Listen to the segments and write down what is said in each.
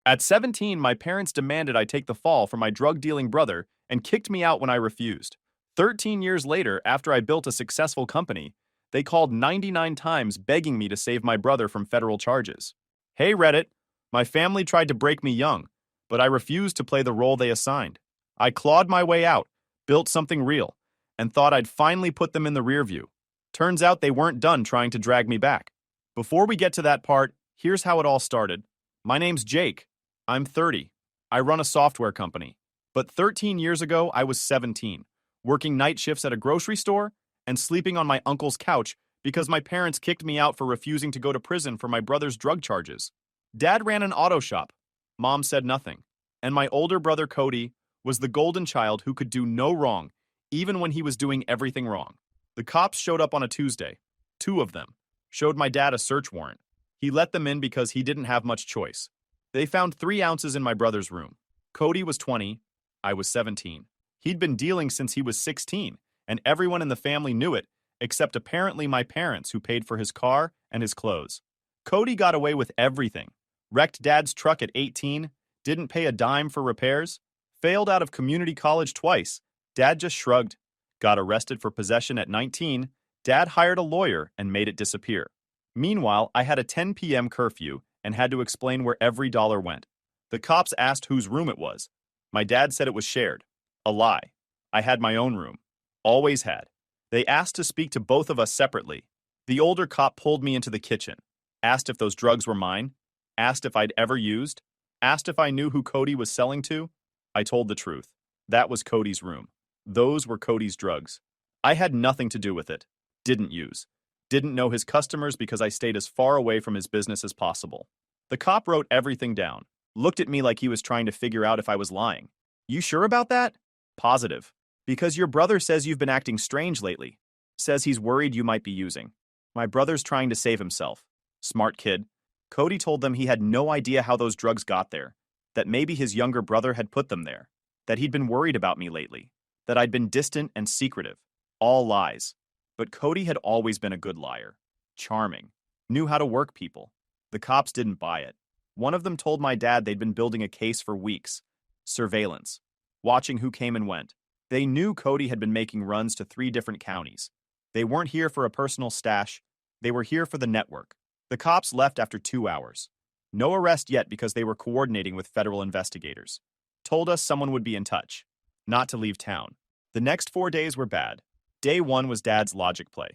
At 17, my parents demanded I take the fall for my drug-dealing brother and kicked me out when I refused. 13 years later, after I built a successful company, they called 99 times begging me to save my brother from federal charges. Hey Reddit, my family tried to break me young, but I refused to play the role they assigned. I clawed my way out, built something real, and thought I'd finally put them in the rear view. Turns out they weren't done trying to drag me back. Before we get to that part, here's how it all started. My name's Jake. I'm 30. I run a software company. But 13 years ago, I was 17, working night shifts at a grocery store and sleeping on my uncle's couch because my parents kicked me out for refusing to go to prison for my brother's drug charges. Dad ran an auto shop. Mom said nothing. And my older brother Cody was the golden child who could do no wrong, even when he was doing everything wrong. The cops showed up on a Tuesday. Two of them. Showed my dad a search warrant. He let them in because he didn't have much choice. They found 3 ounces in my brother's room. Cody was 20. I was 17. He'd been dealing since he was 16, and everyone in the family knew it, except apparently my parents who paid for his car and his clothes. Cody got away with everything. Wrecked Dad's truck at 18, didn't pay a dime for repairs, failed out of community college twice. Dad just shrugged. Got arrested for possession at 19. Dad hired a lawyer and made it disappear. Meanwhile, I had a 10 p.m. curfew and had to explain where every dollar went. The cops asked whose room it was. My dad said it was shared. A lie. I had my own room. Always had. They asked to speak to both of us separately. The older cop pulled me into the kitchen, asked if those drugs were mine, asked if I'd ever used, asked if I knew who Cody was selling to. I told the truth. That was Cody's room. Those were Cody's drugs. I had nothing to do with it. Didn't use. Didn't know his customers because I stayed as far away from his business as possible. The cop wrote everything down, looked at me like he was trying to figure out if I was lying. You sure about that? Positive. Because your brother says you've been acting strange lately. Says he's worried you might be using. My brother's trying to save himself. Smart kid. Cody told them he had no idea how those drugs got there. That maybe his younger brother had put them there. That he'd been worried about me lately. That I'd been distant and secretive. All lies. But Cody had always been a good liar. Charming. Knew how to work people. The cops didn't buy it. One of them told my dad they'd been building a case for weeks. Surveillance. Watching who came and went. They knew Cody had been making runs to 3 different counties. They weren't here for a personal stash. They were here for the network. The cops left after 2 hours. No arrest yet because they were coordinating with federal investigators. Told us someone would be in touch. Not to leave town. The next 4 days were bad. Day 1 was Dad's logic play.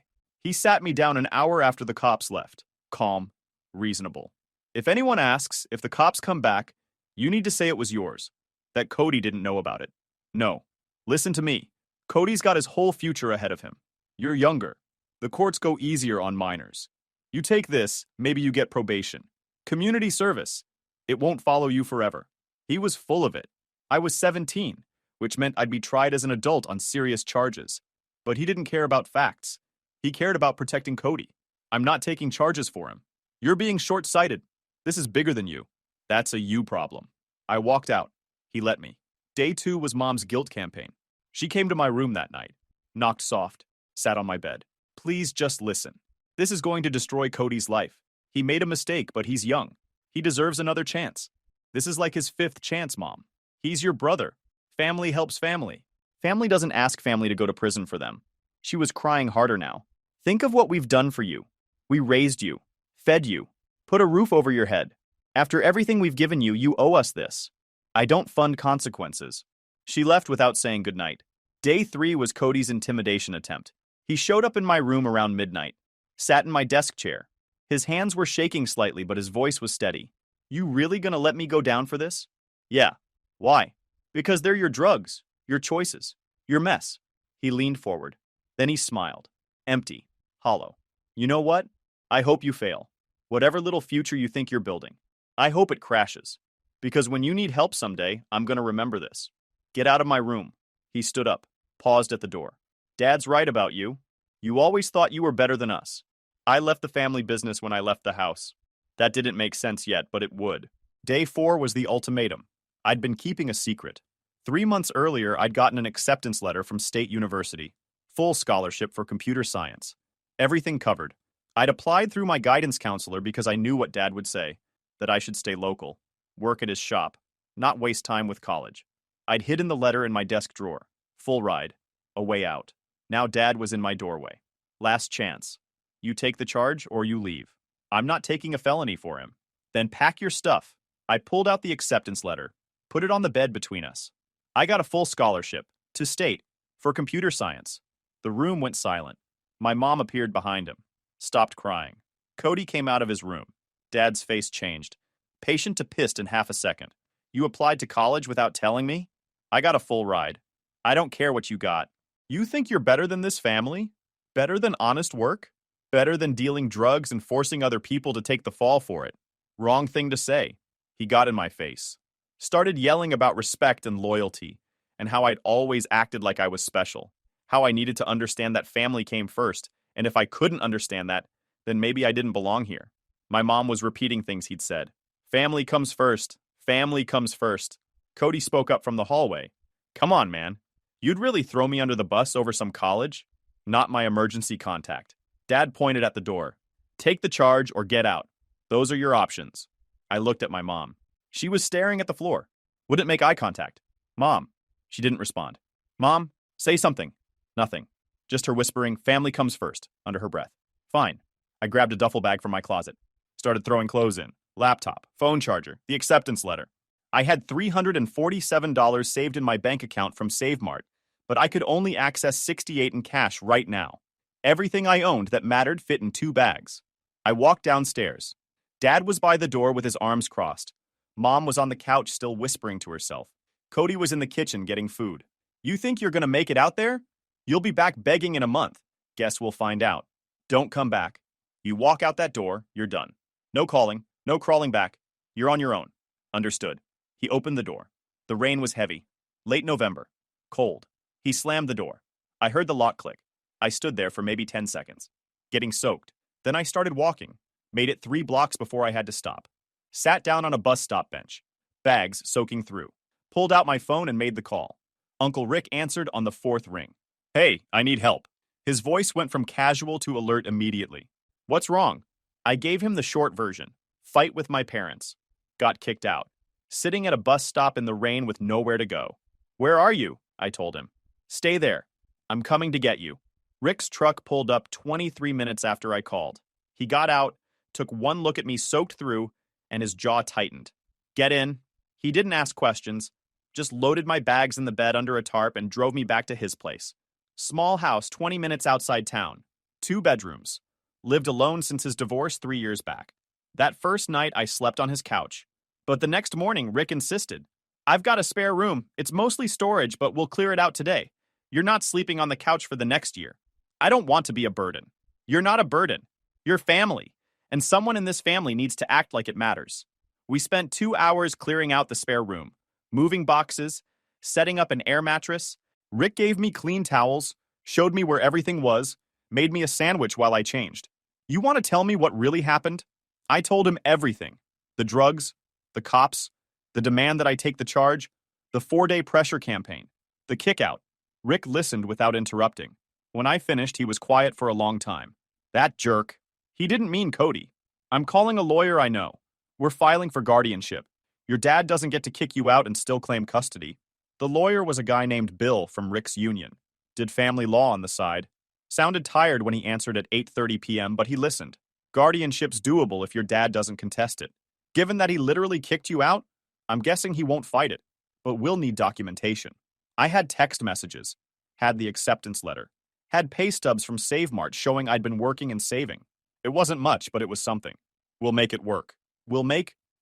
He sat me down an hour after the cops left. Calm. Reasonable. If anyone asks, if the cops come back, you need to say it was yours. That Cody didn't know about it. No. Listen to me. Cody's got his whole future ahead of him. You're younger. The courts go easier on minors. You take this, maybe you get probation. Community service. It won't follow you forever. He was full of it. I was 17, which meant I'd be tried as an adult on serious charges. But he didn't care about facts. He cared about protecting Cody. I'm not taking charges for him. You're being short-sighted. This is bigger than you. That's a you problem. I walked out. He let me. Day 2 was Mom's guilt campaign. She came to my room that night. Knocked soft. Sat on my bed. Please just listen. This is going to destroy Cody's life. He made a mistake, but he's young. He deserves another chance. This is like his 5th chance, Mom. He's your brother. Family helps family. Family doesn't ask family to go to prison for them. She was crying harder now. Think of what we've done for you. We raised you. Fed you. Put a roof over your head. After everything we've given you, you owe us this. I don't fund consequences. She left without saying goodnight. Day 3 was Cody's intimidation attempt. He showed up in my room around midnight. Sat in my desk chair. His hands were shaking slightly, but his voice was steady. You really gonna let me go down for this? Yeah. Why? Because they're your drugs, your choices, your mess. He leaned forward. Then he smiled. Empty. Hollow. You know what? I hope you fail. Whatever little future you think you're building. I hope it crashes. Because when you need help someday, I'm gonna remember this. Get out of my room. He stood up. Paused at the door. Dad's right about you. You always thought you were better than us. I left the family business when I left the house. That didn't make sense yet, but it would. Day 4 was the ultimatum. I'd been keeping a secret. 3 months earlier, I'd gotten an acceptance letter from State University. Full scholarship for computer science. Everything covered. I'd applied through my guidance counselor because I knew what Dad would say, that I should stay local. work at his shop, not waste time with college. I'd hidden the letter in my desk drawer. Full ride. A way out. Now Dad was in my doorway. Last chance. You take the charge or you leave. I'm not taking a felony for him. Then pack your stuff. I pulled out the acceptance letter, put it on the bed between us. I got a full scholarship, to state, for computer science. The room went silent. My mom appeared behind him, stopped crying. Cody came out of his room. Dad's face changed. Patient to pissed in half a second. You applied to college without telling me? I got a full ride. I don't care what you got. You think you're better than this family? Better than honest work? Better than dealing drugs and forcing other people to take the fall for it? Wrong thing to say. He got in my face. Started yelling about respect and loyalty, and how I'd always acted like I was special. How I needed to understand that family came first, and if I couldn't understand that, then maybe I didn't belong here. My mom was repeating things he'd said. Family comes first. Family comes first. Cody spoke up from the hallway. Come on, man. You'd really throw me under the bus over some college? Not my emergency contact. Dad pointed at the door. Take the charge or get out. Those are your options. I looked at my mom. She was staring at the floor. Wouldn't make eye contact. Mom. She didn't respond. Mom, say something. Nothing. Just her whispering, family comes first, under her breath. Fine. I grabbed a duffel bag from my closet. Started throwing clothes in. Laptop, phone charger, the acceptance letter. I had $347 saved in my bank account from SaveMart, but I could only access $68 in cash right now. Everything I owned that mattered fit in 2 bags. I walked downstairs. Dad was by the door with his arms crossed. Mom was on the couch still whispering to herself. Cody was in the kitchen getting food. You think you're gonna make it out there? You'll be back begging in a month. Guess we'll find out. Don't come back. You walk out that door, you're done. No calling, no crawling back. You're on your own. Understood. He opened the door. The rain was heavy. Late November. Cold. He slammed the door. I heard the lock click. I stood there for maybe 10 seconds, getting soaked. Then I started walking. Made it 3 blocks before I had to stop. Sat down on a bus stop bench. Bags soaking through. Pulled out my phone and made the call. Uncle Rick answered on the 4th ring. Hey, I need help. His voice went from casual to alert immediately. What's wrong? I gave him the short version. Fight with my parents. Got kicked out. Sitting at a bus stop in the rain with nowhere to go. Where are you? I told him. Stay there. I'm coming to get you. Rick's truck pulled up 23 minutes after I called. He got out, took one look at me soaked through, and his jaw tightened. Get in. He didn't ask questions, just loaded my bags in the bed under a tarp and drove me back to his place. Small house 20 minutes outside town. 2 bedrooms. Lived alone since his divorce 3 years back. That first night I slept on his couch. But the next morning, Rick insisted. I've got a spare room. It's mostly storage, but we'll clear it out today. You're not sleeping on the couch for the next year. I don't want to be a burden. You're not a burden. You're family. And someone in this family needs to act like it matters. We spent 2 hours clearing out the spare room, moving boxes, setting up an air mattress. Rick gave me clean towels, showed me where everything was, made me a sandwich while I changed. You want to tell me what really happened? I told him everything. The drugs, the cops, the demand that I take the charge, the 4-day pressure campaign, the kickout. Rick listened without interrupting. When I finished, he was quiet for a long time. That jerk. He didn't mean Cody. I'm calling a lawyer I know. We're filing for guardianship. Your dad doesn't get to kick you out and still claim custody. The lawyer was a guy named Bill from Rick's union. Did family law on the side. Sounded tired when he answered at 8:30 p.m., but he listened. Guardianship's doable if your dad doesn't contest it. Given that he literally kicked you out, I'm guessing he won't fight it, but we'll need documentation. I had text messages, had the acceptance letter, had pay stubs from SaveMart showing I'd been working and saving. It wasn't much, but it was something. We'll make it work.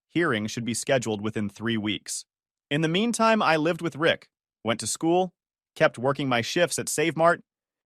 Hearing should be scheduled within 3 weeks. In the meantime, I lived with Rick, went to school, kept working my shifts at SaveMart.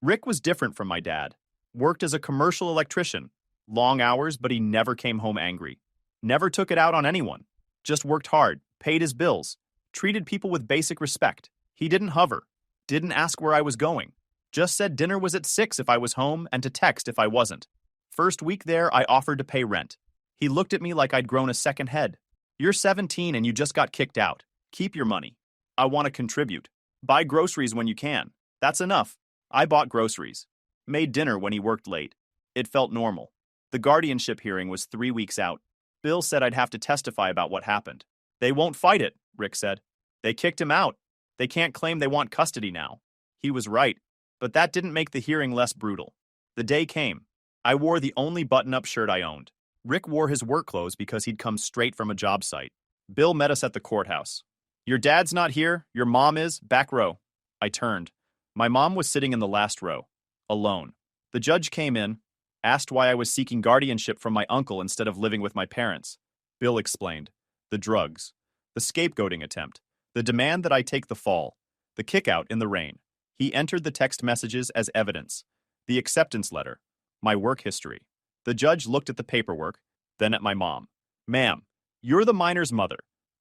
Rick was different from my dad. Worked as a commercial electrician. Long hours, but he never came home angry. Never took it out on anyone. Just worked hard, paid his bills, treated people with basic respect. He didn't hover, didn't ask where I was going. Just said dinner was at 6 if I was home and to text if I wasn't. First week there, I offered to pay rent. He looked at me like I'd grown a second head. You're 17 and you just got kicked out. Keep your money. I want to contribute. Buy groceries when you can. That's enough. I bought groceries. Made dinner when he worked late. It felt normal. The guardianship hearing was 3 weeks out. Bill said I'd have to testify about what happened. They won't fight it, Rick said. They kicked him out. They can't claim they want custody now. He was right, but that didn't make the hearing less brutal. The day came. I wore the only button-up shirt I owned. Rick wore his work clothes because he'd come straight from a job site. Bill met us at the courthouse. Your dad's not here, your mom is, back row. I turned. My mom was sitting in the last row, alone. The judge came in, asked why I was seeking guardianship from my uncle instead of living with my parents. Bill explained. The drugs. The scapegoating attempt. The demand that I take the fall. The kick-out in the rain. He entered the text messages as evidence. The acceptance letter. My work history. The judge looked at the paperwork, then at my mom. Ma'am, you're the minor's mother.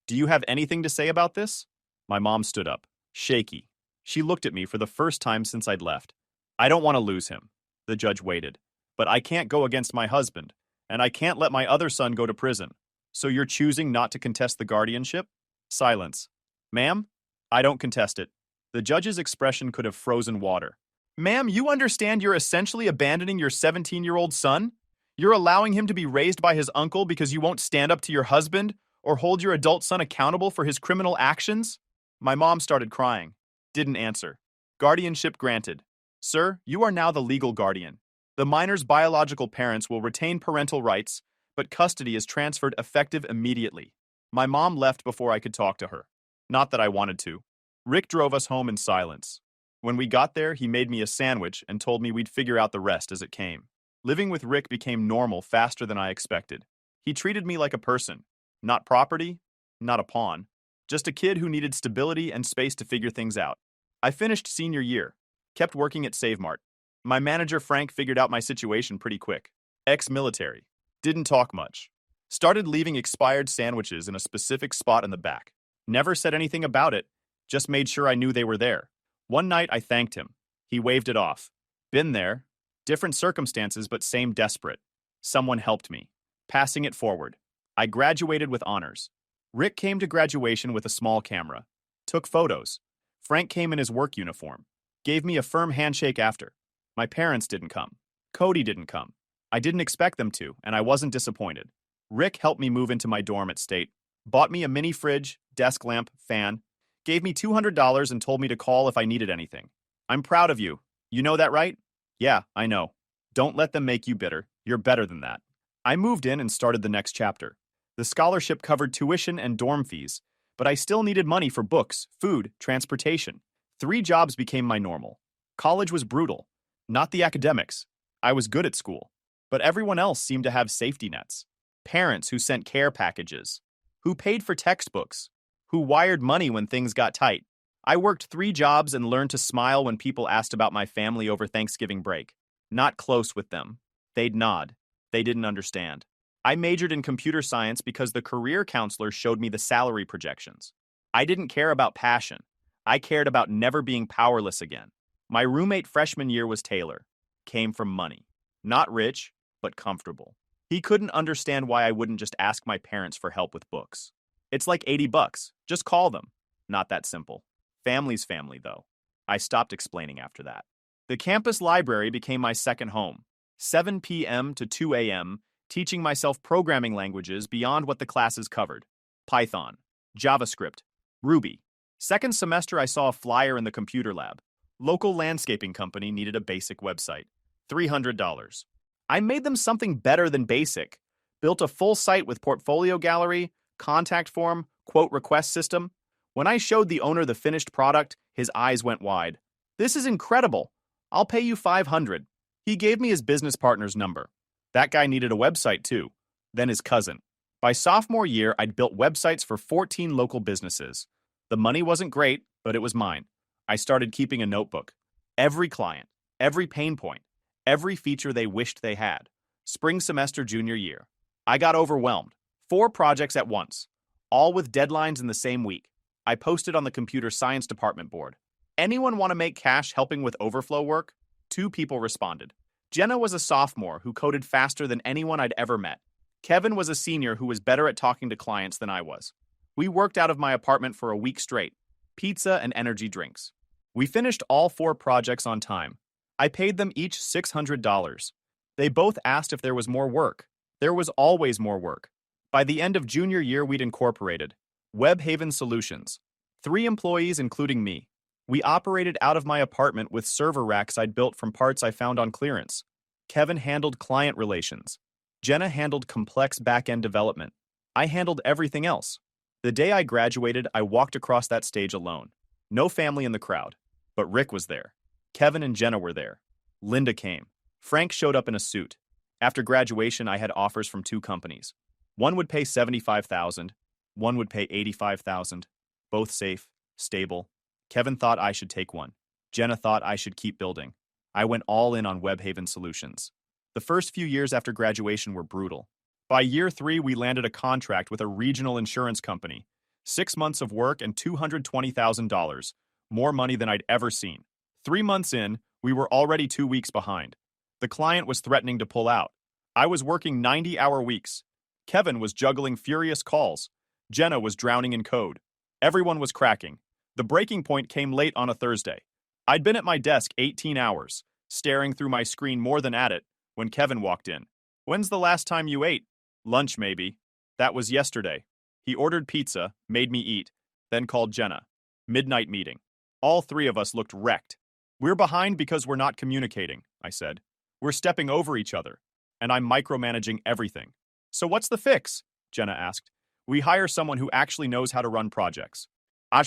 Do you have anything to say about this? My mom stood up, shaky. She looked at me for the first time since I'd left. I don't want to lose him. The judge waited. But I can't go against my husband, and I can't let my other son go to prison. So you're choosing not to contest the guardianship? Silence. Ma'am, I don't contest it. The judge's expression could have frozen water. Ma'am, you understand you're essentially abandoning your 17-year-old son? You're allowing him to be raised by his uncle because you won't stand up to your husband or hold your adult son accountable for his criminal actions? My mom started crying. Didn't answer. Guardianship granted. Sir, you are now the legal guardian. The minor's biological parents will retain parental rights, but custody is transferred effective immediately. My mom left before I could talk to her. Not that I wanted to. Rick drove us home in silence. When we got there, he made me a sandwich and told me we'd figure out the rest as it came. Living with Rick became normal faster than I expected. He treated me like a person. Not property, not a pawn. Just a kid who needed stability and space to figure things out. I finished senior year. Kept working at Save Mart. My manager Frank figured out my situation pretty quick. Ex-military. Didn't talk much. Started leaving expired sandwiches in a specific spot in the back. Never said anything about it. Just made sure I knew they were there. One night I thanked him. He waved it off. Been there. Different circumstances but same desperate. Someone helped me. Passing it forward. I graduated with honors. Rick came to graduation with a small camera. Took photos. Frank came in his work uniform. Gave me a firm handshake after. My parents didn't come. Cody didn't come. I didn't expect them to, and I wasn't disappointed. Rick helped me move into my dorm at State. Bought me a mini fridge, desk lamp, fan. Gave me $200 and told me to call if I needed anything. I'm proud of you. You know that, right? Yeah, I know. Don't let them make you bitter. You're better than that. I moved in and started the next chapter. The scholarship covered tuition and dorm fees, but I still needed money for books, food, transportation. 3 jobs became my normal. College was brutal. Not the academics. I was good at school. But everyone else seemed to have safety nets. Parents who sent care packages. Who paid for textbooks. Who wired money when things got tight. I worked 3 jobs and learned to smile when people asked about my family over Thanksgiving break. Not close with them. They'd nod. They didn't understand. I majored in computer science because the career counselor showed me the salary projections. I didn't care about passion. I cared about never being powerless again. My roommate freshman year was Taylor. Came from money. Not rich, but comfortable. He couldn't understand why I wouldn't just ask my parents for help with books. It's like $80. Just call them. Not that simple. Family's family, though. I stopped explaining after that. The campus library became my second home. 7 p.m. to 2 a.m., teaching myself programming languages beyond what the classes covered. Python, JavaScript, Ruby. Second semester, I saw a flyer in the computer lab. Local landscaping company needed a basic website. $300. I made them something better than basic. Built a full site with portfolio gallery, contact form, quote request system. When I showed the owner the finished product, his eyes went wide. This is incredible. I'll pay you $500. He gave me his business partner's number. That guy needed a website too. Then his cousin. By sophomore year, I'd built websites for 14 local businesses. The money wasn't great, but it was mine. I started keeping a notebook. Every client, every pain point, every feature they wished they had. Spring semester junior year. I got overwhelmed. 4 projects at once, all with deadlines in the same week. I posted on the computer science department board. Anyone want to make cash helping with overflow work? 2 people responded. Jenna was a sophomore who coded faster than anyone I'd ever met. Kevin was a senior who was better at talking to clients than I was. We worked out of my apartment for a week straight. Pizza and energy drinks. We finished all 4 projects on time. I paid them each $600. They both asked if there was more work. There was always more work. By the end of junior year, we'd incorporated. Webhaven Solutions. 3 employees, including me. We operated out of my apartment with server racks I'd built from parts I found on clearance. Kevin handled client relations. Jenna handled complex back-end development. I handled everything else. The day I graduated, I walked across that stage alone. No family in the crowd. But Rick was there. Kevin and Jenna were there. Linda came. Frank showed up in a suit. After graduation, I had offers from 2 companies. One would pay $75,000. One would pay $85,000. Both safe, stable. Kevin thought I should take one. Jenna thought I should keep building. I went all in on Webhaven Solutions. The first few years after graduation were brutal. By year 3, we landed a contract with a regional insurance company. 6 months of work and $220,000. More money than I'd ever seen. 3 months in, we were already 2 weeks behind. The client was threatening to pull out. I was working 90-hour weeks. Kevin was juggling furious calls. Jenna was drowning in code. Everyone was cracking. The breaking point came late on a Thursday. I'd been at my desk 18 hours, staring through my screen more than at it, when Kevin walked in. "When's the last time you ate?" "Lunch, maybe." "That was yesterday." He ordered pizza, made me eat, then called Jenna. Midnight meeting. All 3 of us looked wrecked. "We're behind because we're not communicating," I said. "We're stepping over each other, and I'm micromanaging everything." "So what's the fix?" Jenna asked. "We hire someone who actually knows how to run projects."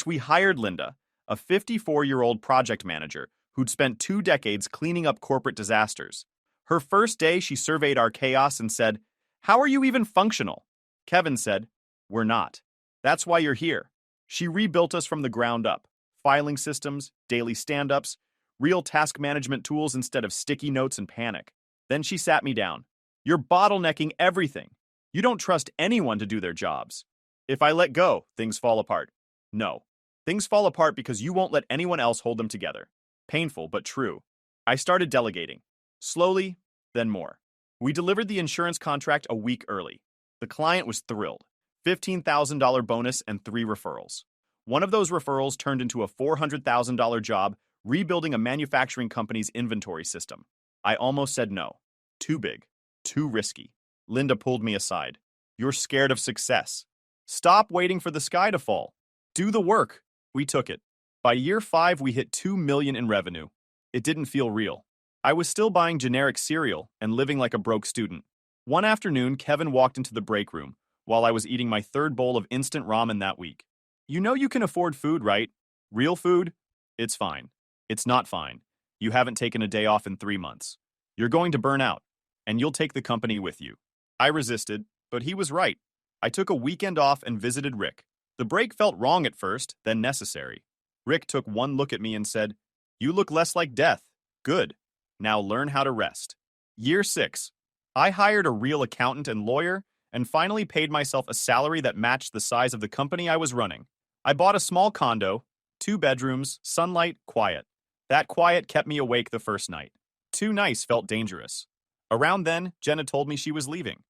We hired Linda, a 54-year-old project manager who'd spent 2 decades cleaning up corporate disasters. Her first day, she surveyed our chaos and said, "How are you even functional?" Kevin said, "We're not. That's why you're here." She rebuilt us from the ground up. Filing systems, daily stand-ups, real task management tools instead of sticky notes and panic. Then she sat me down. "You're bottlenecking everything. You don't trust anyone to do their jobs. If I let go, things fall apart." "No. Things fall apart because you won't let anyone else hold them together." Painful, but true. I started delegating. Slowly, then more. We delivered the insurance contract a week early. The client was thrilled. $15,000 bonus and 3 referrals. One of those referrals turned into a $400,000 job rebuilding a manufacturing company's inventory system. I almost said no. Too big. Too risky. Linda pulled me aside. "You're scared of success. Stop waiting for the sky to fall. Do the work." We took it. By year 5, we hit $2 million in revenue. It didn't feel real. I was still buying generic cereal and living like a broke student. One afternoon, Kevin walked into the break room while I was eating my 3rd bowl of instant ramen that week. "You know you can afford food, right? Real food? It's fine. It's not fine. You haven't taken a day off in 3 months. You're going to burn out, and you'll take the company with you." I resisted, but he was right. I took a weekend off and visited Rick. The break felt wrong at first, then necessary. Rick took one look at me and said, "You look less like death. Good. Now learn how to rest." Year 6. I hired a real accountant and lawyer, and finally paid myself a salary that matched the size of the company I was running. I bought a small condo, 2 bedrooms, sunlight, quiet. That quiet kept me awake the first night. Too nice felt dangerous. Around then, Jenna told me she was leaving.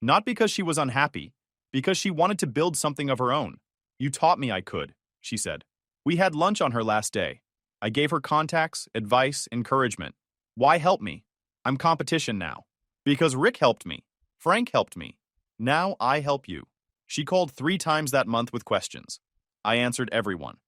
Not because she was unhappy, because she wanted to build something of her own. "You taught me I could," she said. We had lunch on her last day. I gave her contacts, advice, encouragement. Why help me? I'm competition now. Because Rick helped me. Frank helped me. Now I help you. She called 3 times that month with questions. I answered everyone.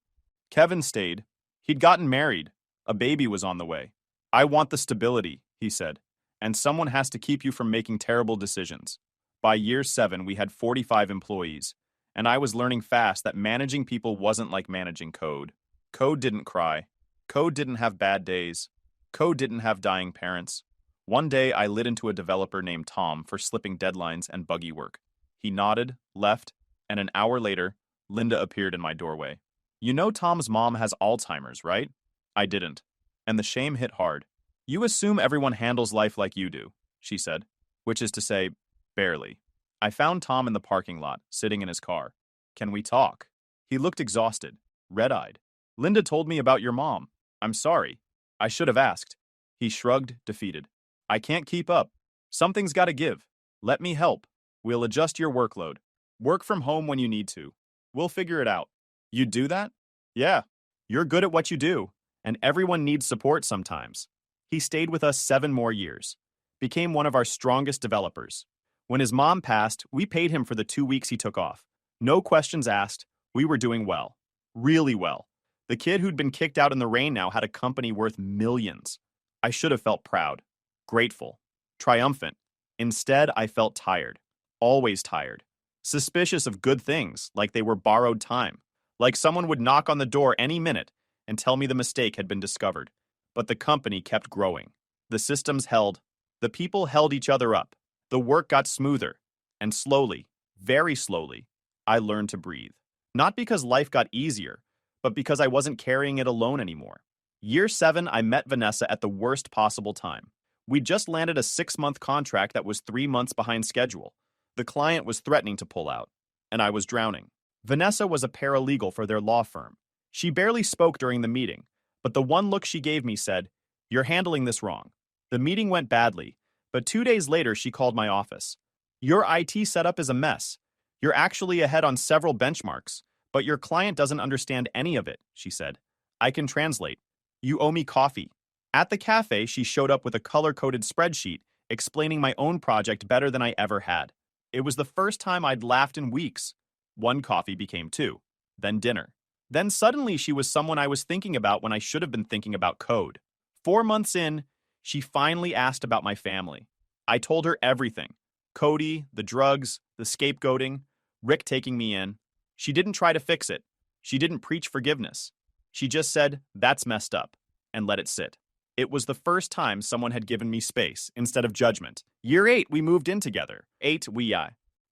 Kevin stayed. He'd gotten married. A baby was on the way. "I want the stability," he said, "and someone has to keep you from making terrible decisions." By year 7, we had 45 employees, and I was learning fast that managing people wasn't like managing code. Code didn't cry. Code didn't have bad days. Code didn't have dying parents. One day, I lit into a developer named Tom for slipping deadlines and buggy work. He nodded, left, and an hour later, Linda appeared in my doorway. "You know Tom's mom has Alzheimer's, right?" I didn't, and the shame hit hard. "You assume everyone handles life like you do," she said, which is to say, barely. I found Tom in the parking lot, sitting in his car. "Can we talk?" He looked exhausted, red-eyed. "Linda told me about your mom. I'm sorry. I should have asked." He shrugged, defeated. "I can't keep up. Something's got to give. Let me help. We'll adjust your workload. Work from home when you need to. We'll figure it out." "You'd do that?" "Yeah. You're good at what you do, and everyone needs support sometimes." He stayed with us 7 more years. Became one of our strongest developers. When his mom passed, we paid him for the 2 weeks he took off. No questions asked. We were doing well. Really well. The kid who'd been kicked out in the rain now had a company worth millions. I should have felt proud, grateful, triumphant. Instead, I felt tired. Always tired. Suspicious of good things, like they were borrowed time. Like someone would knock on the door any minute and tell me the mistake had been discovered. But the company kept growing. The systems held. The people held each other up. The work got smoother. And slowly, very slowly, I learned to breathe. Not because life got easier, but because I wasn't carrying it alone anymore. Year 7, I met Vanessa at the worst possible time. We'd just landed a 6-month contract that was 3 months behind schedule. The client was threatening to pull out, and I was drowning. Vanessa was a paralegal for their law firm. She barely spoke during the meeting, but the one look she gave me said, "You're handling this wrong." The meeting went badly, but 2 days later she called my office. "Your IT setup is a mess. You're actually ahead on several benchmarks, but your client doesn't understand any of it," she said. "I can translate. You owe me coffee." At the cafe, she showed up with a color-coded spreadsheet explaining my own project better than I ever had. It was the first time I'd laughed in weeks. One coffee became 2, then dinner. Then suddenly she was someone I was thinking about when I should have been thinking about code. 4 months in, she finally asked about my family. I told her everything. Cody, the drugs, the scapegoating, Rick taking me in. She didn't try to fix it. She didn't preach forgiveness. She just said, "That's messed up," and let it sit. It was the first time someone had given me space instead of judgment. Year 8, we moved in together.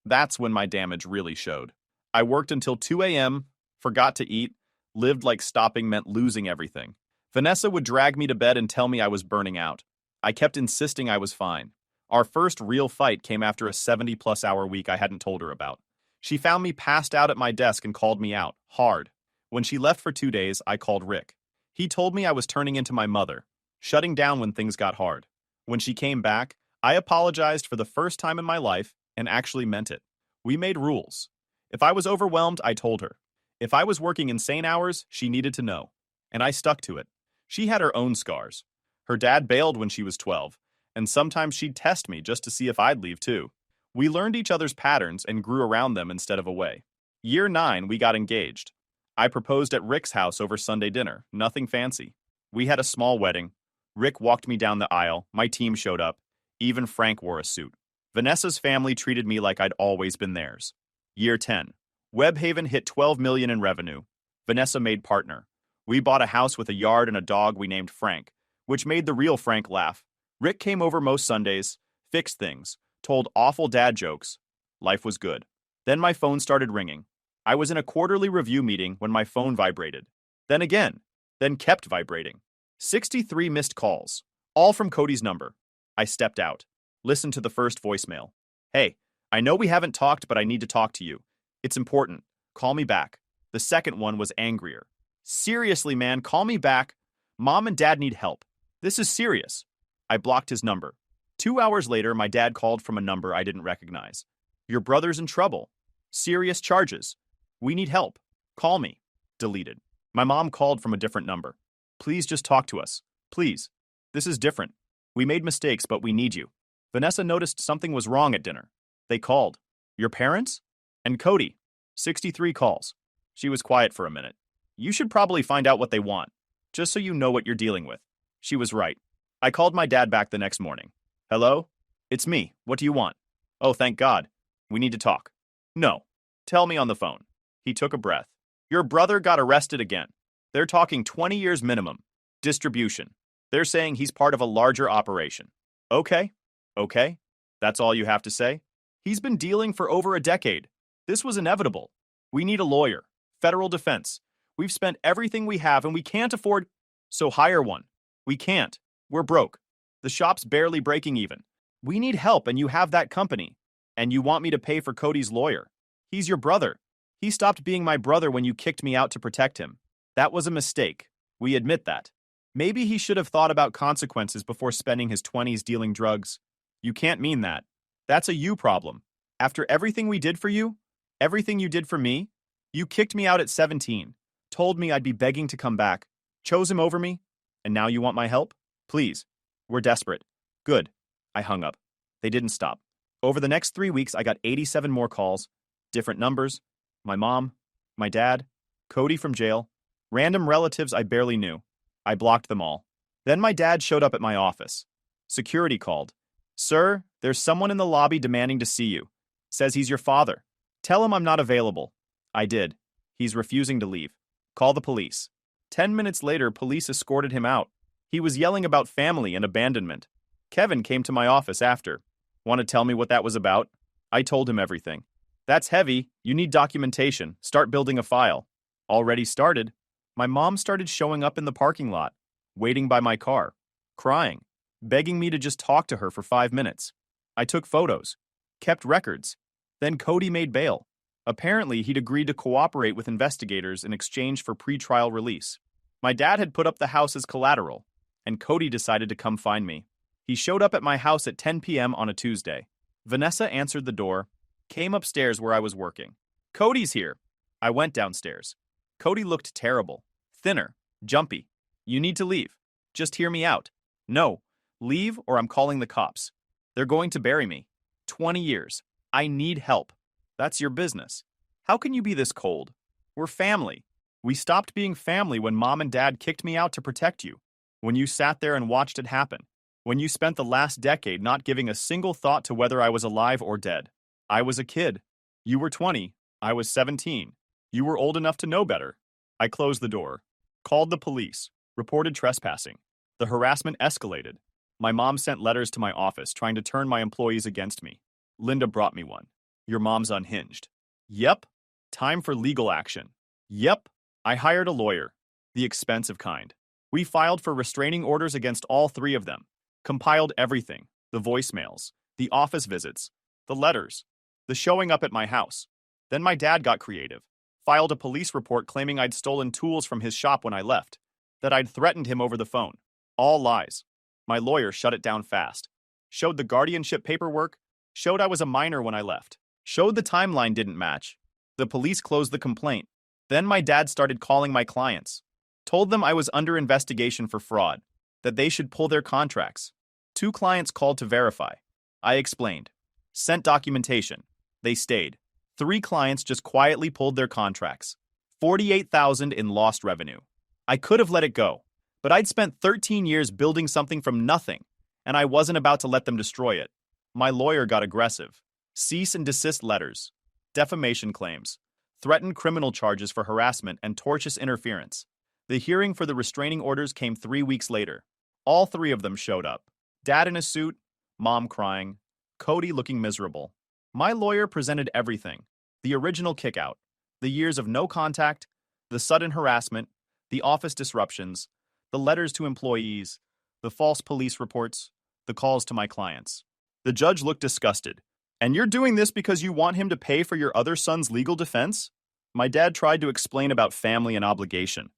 That's when my damage really showed. I worked until 2 a.m., forgot to eat, lived like stopping meant losing everything. Vanessa would drag me to bed and tell me I was burning out. I kept insisting I was fine. Our first real fight came after a 70-plus hour week I hadn't told her about. She found me passed out at my desk and called me out, hard. When she left for 2 days, I called Rick. He told me I was turning into my mother, shutting down when things got hard. When she came back, I apologized for the first time in my life and actually meant it. We made rules. If I was overwhelmed, I told her. If I was working insane hours, she needed to know. And I stuck to it. She had her own scars. Her dad bailed when she was 12, and sometimes she'd test me just to see if I'd leave too. We learned each other's patterns and grew around them instead of away. Year 9, we got engaged. I proposed at Rick's house over Sunday dinner, nothing fancy. We had a small wedding. Rick walked me down the aisle, my team showed up. Even Frank wore a suit. Vanessa's family treated me like I'd always been theirs. Year 10. Webhaven hit $12 million in revenue. Vanessa made partner. We bought a house with a yard and a dog we named Frank, which made the real Frank laugh. Rick came over most Sundays, fixed things, told awful dad jokes. Life was good. Then my phone started ringing. I was in a quarterly review meeting when my phone vibrated. Then again. Then kept vibrating. 63 missed calls, all from Cody's number. I stepped out. Listened to the first voicemail. "Hey, I know we haven't talked, but I need to talk to you. It's important. Call me back." The second one was angrier. "Seriously, man, call me back. Mom and Dad need help. This is serious." I blocked his number. 2 hours later, my dad called from a number I didn't recognize. "Your brother's in trouble. Serious charges. We need help. Call me." Deleted. My mom called from a different number. "Please just talk to us. Please. This is different. We made mistakes, but we need you." Vanessa noticed something was wrong at dinner. They called. "Your parents?" "And Cody." 63 calls. She was quiet for a minute. "You should probably find out what they want, just so you know what you're dealing with." She was right. I called my dad back the next morning. "Hello? It's me. What do you want?" "Oh, thank God. We need to talk." "No. Tell me on the phone." He took a breath. "Your brother got arrested again. They're talking 20 years minimum. Distribution. They're saying he's part of a larger operation." "Okay. Okay. That's all you have to say?" "He's been dealing for over a decade. This was inevitable. We need a lawyer. Federal defense. We've spent everything we have and we can't afford. So hire one. We can't. We're broke. The shop's barely breaking even. We need help and you have that company. And you want me to pay for Cody's lawyer. He's your brother. He stopped being my brother when you kicked me out to protect him. That was a mistake. We admit that. Maybe he should have thought about consequences before spending his 20s dealing drugs. You can't mean that. That's a you problem. After everything we did for you, everything you did for me, you kicked me out at 17, told me I'd be begging to come back, chose him over me, and now you want my help? Please. We're desperate. Good. I hung up. They didn't stop. Over the next 3 weeks, I got 87 more calls, different numbers, My mom, my dad, Cody from jail, random relatives I barely knew. I blocked them all. Then my dad showed up at my office. Security called. Sir, there's someone in the lobby demanding to see you. Says he's your father. Tell him I'm not available. I did. He's refusing to leave. Call the police. 10 minutes later, police escorted him out. He was yelling about family and abandonment. Kevin came to my office after. Want to tell me what that was about? I told him everything. That's heavy. You need documentation. Start building a file. Already started. My mom started showing up in the parking lot, waiting by my car, crying, begging me to just talk to her for 5 minutes. I took photos, kept records. Then Cody made bail. Apparently, he'd agreed to cooperate with investigators in exchange for pretrial release. My dad had put up the house as collateral, and Cody decided to come find me. He showed up at my house at 10 p.m. on a Tuesday. Vanessa answered the door, came upstairs where I was working. Cody's here. I went downstairs. Cody looked terrible, thinner, jumpy. You need to leave. Just hear me out. No, leave or I'm calling the cops. They're going to bury me. 20 years. I need help. That's your business. How can you be this cold? We're family. We stopped being family when mom and dad kicked me out to protect you. When you sat there and watched it happen. When you spent the last decade not giving a single thought to whether I was alive or dead. I was a kid. You were 20. I was 17. You were old enough to know better. I closed the door, called the police, reported trespassing. The harassment escalated. My mom sent letters to my office trying to turn my employees against me. Linda brought me one. Your mom's unhinged. Yep. Time for legal action. Yep. I hired a lawyer. The expensive kind. We filed for restraining orders against all three of them. Compiled everything. The voicemails. The office visits. The letters. The showing up at my house. Then my dad got creative. Filed a police report claiming I'd stolen tools from his shop when I left. That I'd threatened him over the phone. All lies. My lawyer shut it down fast. Showed the guardianship paperwork. Showed I was a minor when I left. Showed the timeline didn't match. The police closed the complaint. Then my dad started calling my clients. Told them I was under investigation for fraud. That they should pull their contracts. 2 clients called to verify. I explained. Sent documentation. They stayed. 3 clients just quietly pulled their contracts. $48,000 in lost revenue. I could have let it go, but I'd spent 13 years building something from nothing, and I wasn't about to let them destroy it. My lawyer got aggressive. Cease and desist letters. Defamation claims. Threatened criminal charges for harassment and tortious interference. The hearing for the restraining orders came 3 weeks later. All 3 of them showed up. Dad in a suit, mom crying, Cody looking miserable. My lawyer presented everything. The original kickout, the years of no contact, the sudden harassment, the office disruptions, the letters to employees, the false police reports, the calls to my clients. The judge looked disgusted. And you're doing this because you want him to pay for your other son's legal defense? My dad tried to explain about family and obligation.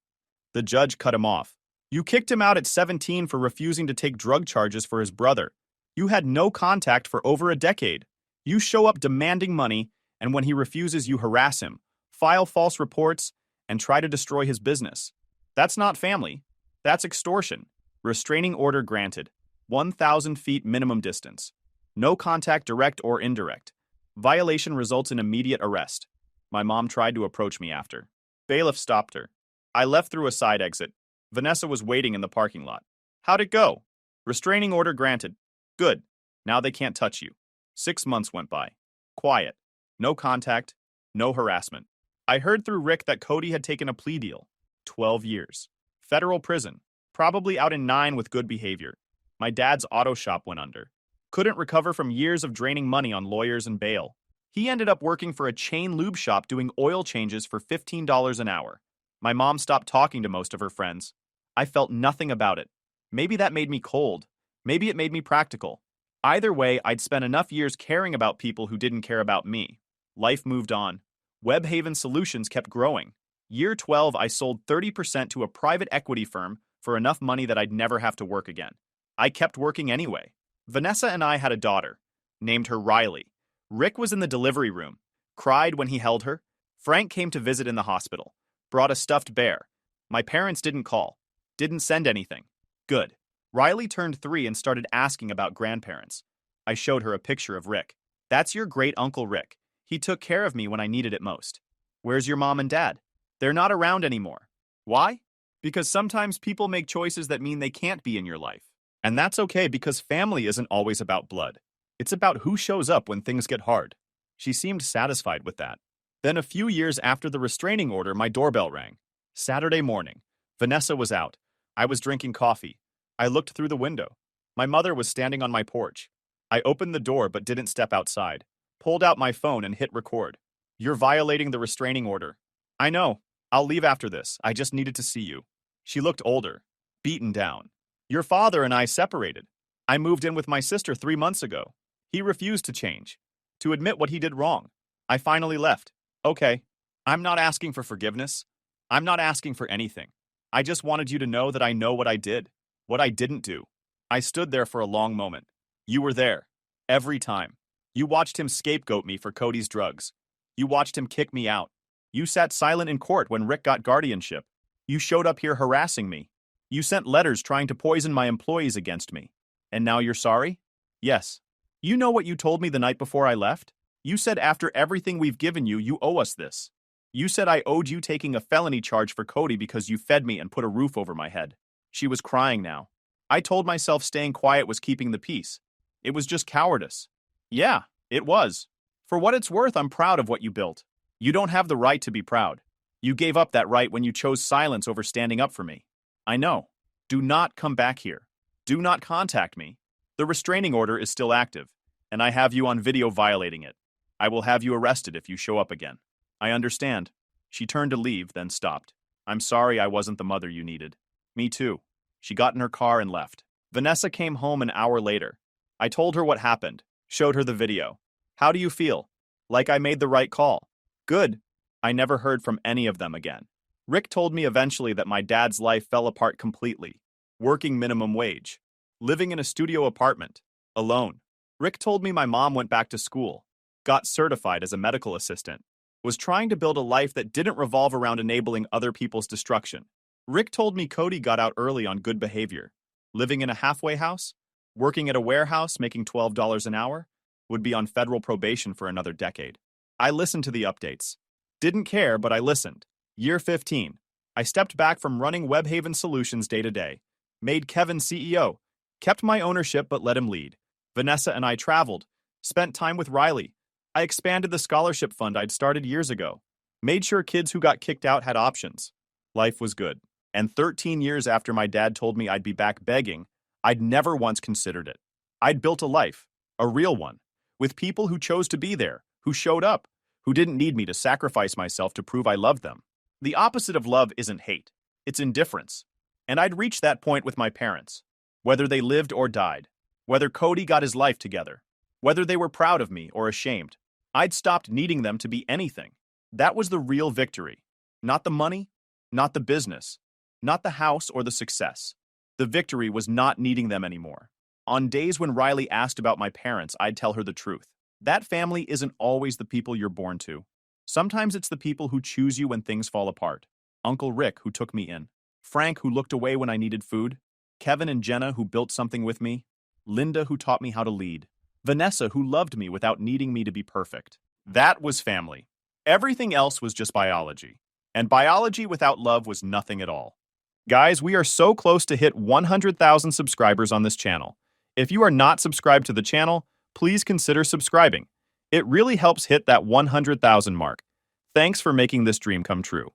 The judge cut him off. You kicked him out at 17 for refusing to take drug charges for his brother. You had no contact for over a decade. You show up demanding money, and when he refuses, you harass him, file false reports, and try to destroy his business. That's not family. That's extortion. Restraining order granted. 1,000 feet minimum distance. No contact, direct or indirect. Violation results in immediate arrest. My mom tried to approach me after. Bailiff stopped her. I left through a side exit. Vanessa was waiting in the parking lot. How'd it go? Restraining order granted. Good. Now they can't touch you. 6 months went by. Quiet. No contact. No harassment. I heard through Rick that Cody had taken a plea deal. 12 years. Federal prison. Probably out in 9 with good behavior. My dad's auto shop went under. Couldn't recover from years of draining money on lawyers and bail. He ended up working for a chain lube shop doing oil changes for $15 an hour. My mom stopped talking to most of her friends. I felt nothing about it. Maybe that made me cold. Maybe it made me practical. Either way, I'd spent enough years caring about people who didn't care about me. Life moved on. Webhaven Solutions kept growing. Year 12, I sold 30% to a private equity firm for enough money that I'd never have to work again. I kept working anyway. Vanessa and I had a daughter. Named her Riley. Rick was in the delivery room. Cried when he held her. Frank came to visit in the hospital. Brought a stuffed bear. My parents didn't call. Didn't send anything. Good. Riley turned 3 and started asking about grandparents. I showed her a picture of Rick. That's your great uncle Rick. He took care of me when I needed it most. Where's your mom and dad? They're not around anymore. Why? Because sometimes people make choices that mean they can't be in your life. And that's okay because family isn't always about blood. It's about who shows up when things get hard. She seemed satisfied with that. Then a few years after the restraining order, my doorbell rang. Saturday morning. Vanessa was out. I was drinking coffee. I looked through the window. My mother was standing on my porch. I opened the door but didn't step outside. Pulled out my phone and hit record. You're violating the restraining order. I know. I'll leave after this. I just needed to see you. She looked older, beaten down. Your father and I separated. I moved in with my sister 3 months ago. He refused to change, to admit what he did wrong. I finally left. Okay. I'm not asking for forgiveness. I'm not asking for anything. I just wanted you to know that I know what I did, what I didn't do. I stood there for a long moment. You were there. Every time. You watched him scapegoat me for Cody's drugs. You watched him kick me out. You sat silent in court when Rick got guardianship. You showed up here harassing me. You sent letters trying to poison my employees against me. And now you're sorry? Yes. You know what you told me the night before I left? You said after everything we've given you, you owe us this. You said I owed you taking a felony charge for Cody because you fed me and put a roof over my head. She was crying now. I told myself staying quiet was keeping the peace. It was just cowardice. Yeah, it was. For what it's worth, I'm proud of what you built. You don't have the right to be proud. You gave up that right when you chose silence over standing up for me. I know. Do not come back here. Do not contact me. The restraining order is still active, and I have you on video violating it. I will have you arrested if you show up again. I understand. She turned to leave, then stopped. I'm sorry I wasn't the mother you needed. Me too. She got in her car and left. Vanessa came home an hour later. I told her what happened, showed her the video. How do you feel? Like I made the right call. Good. I never heard from any of them again. Rick told me eventually that my dad's life fell apart completely. Working minimum wage. Living in a studio apartment. Alone. Rick told me my mom went back to school. Got certified as a medical assistant. Was trying to build a life that didn't revolve around enabling other people's destruction. Rick told me Cody got out early on good behavior. Living in a halfway house. Working at a warehouse making $12 an hour. Would be on federal probation for another decade. I listened to the updates. Didn't care, but I listened. Year 15. I stepped back from running Webhaven Solutions day to day. Made Kevin CEO. Kept my ownership but let him lead. Vanessa and I traveled. Spent time with Riley. I expanded the scholarship fund I'd started years ago. Made sure kids who got kicked out had options. Life was good. And 13 years after my dad told me I'd be back begging, I'd never once considered it. I'd built a life. A real one. With people who chose to be there. Who showed up. Who didn't need me to sacrifice myself to prove I loved them. The opposite of love isn't hate. It's indifference. And I'd reached that point with my parents. Whether they lived or died. Whether Cody got his life together. Whether they were proud of me or ashamed. I'd stopped needing them to be anything. That was the real victory. Not the money. Not the business. Not the house or the success. The victory was not needing them anymore. On days when Riley asked about my parents, I'd tell her the truth. That family isn't always the people you're born to. Sometimes it's the people who choose you when things fall apart. Uncle Rick, who took me in. Frank, who looked away when I needed food. Kevin and Jenna, who built something with me. Linda, who taught me how to lead. Vanessa, who loved me without needing me to be perfect. That was family. Everything else was just biology. And biology without love was nothing at all. Guys, we are so close to hit 100,000 subscribers on this channel. If you are not subscribed to the channel, please consider subscribing. It really helps hit that 100,000 mark. Thanks for making this dream come true.